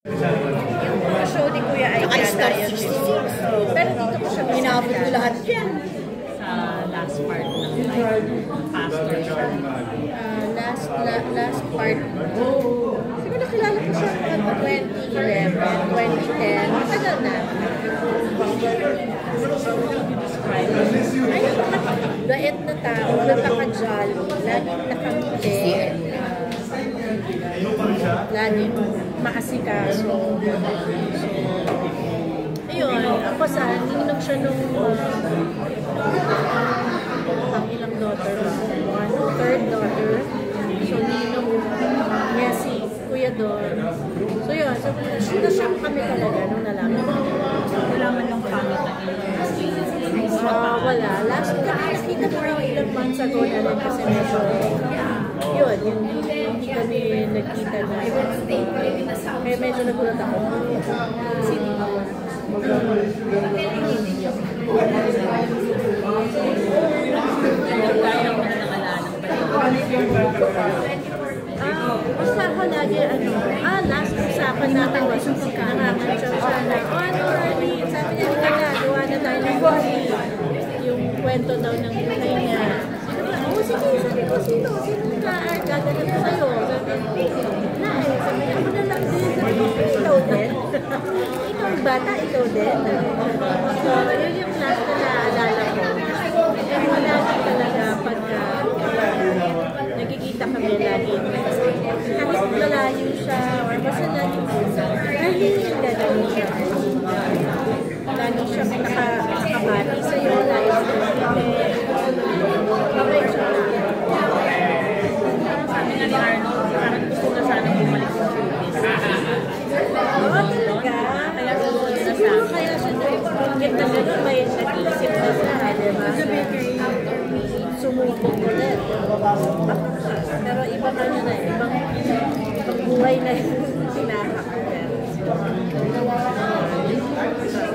Yung mga show ni Kuya ay Star yun. 66. Pero dito ko siya Inabot ko lahat yan. Sa last part ng pastor show. Last part. Siguro nakilala ko siya mga 2011, 2010. Matagal na. Ay, bait na tao, napaka-jolly, laging nakangiti, laging maasikaso. Ayun, ako ninong siya nung ang ilang daughter ba? Third daughter. So, ninong niya si Kuya Don. So, yun. So, nasyam kami talaga nung nalaman. Nalaman ng family na Wala. Last na nakita ko lang ilang months ago na rin kasi medyo yun, hindi kami nagkita na. Kaya medyo nagulat ako. Sino ako? Basta ako lagi, last usapan natin was nangangansyaw siya na, ano, Rani, sabi niya, hindi na, gawa na tayo ng movie. Yung kwento daw ng buhay niya. Sige, sabi ko, sino gaganap ko sa'yo? Sabi ako na lang din. Sabi ko, ikaw din. Ikaw bata, ikaw din. So, yun yung last na naalala ko. Pero lagi talaga pagka nagkikita kami lagi. Kahit malayo siya, or basta lagi lagi siya. Lagi siya nakabati sa'yo, lagi siya mabait siya. Sabi nga ni Arnold, parang gusto na sana bumalik sa showbiz. Oo, talaga. Siguro kaya siya nagpagkit na gano'n, may nag-iisip na siya, diba? Sumubok ulit. Pero ibang ano na, ibang buhay na yung tinahak.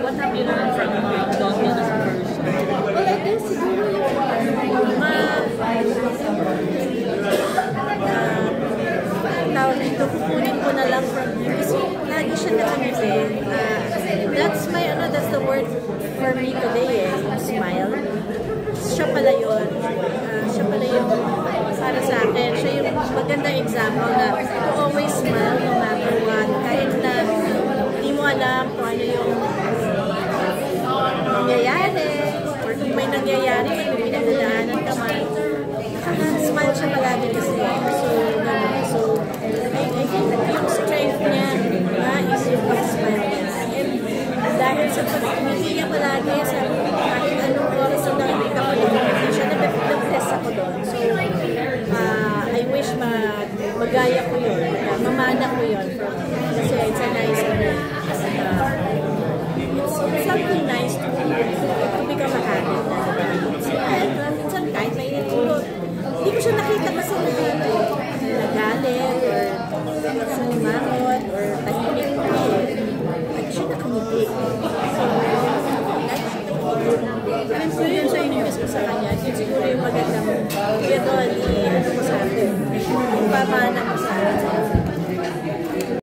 What have you learned from Dominic as a person? Well, I guess siguro yung tawag dito, kukunin ko na lang from him. Kasi lagi siya nakangiti. That's the word for me today smile. Siya pala yun. Siya pala yung para sa akin. Siya yung magandang example na you always smile no matter what. Kahit na hindi mo alam kung ano yung nangyayari or kung may nangyayari at may pinagdadaanan ka man. Smile siya palagi kasi. So, I think yung strength niya is yung pag-smile niya. And dahil sa pag-ngiti niya palagi, kahit anong oras na nakikita ko din, siya na-bless ako doon. So, I wish magaya ko yun, mamana ko yun. Kasi it's a nice it's something nice to become a habit. Minsan kahit mainit ulo, hindi ko siya nakita kasi nagalit or sumangot or tahimik ko. Like siya nakamiti. So, like siya nakamiti. So, yun sa inimis ko sa kanya. Yun siguro yung magandang kaya doon, ano ko sa akin. Yung pamana ko sa akin.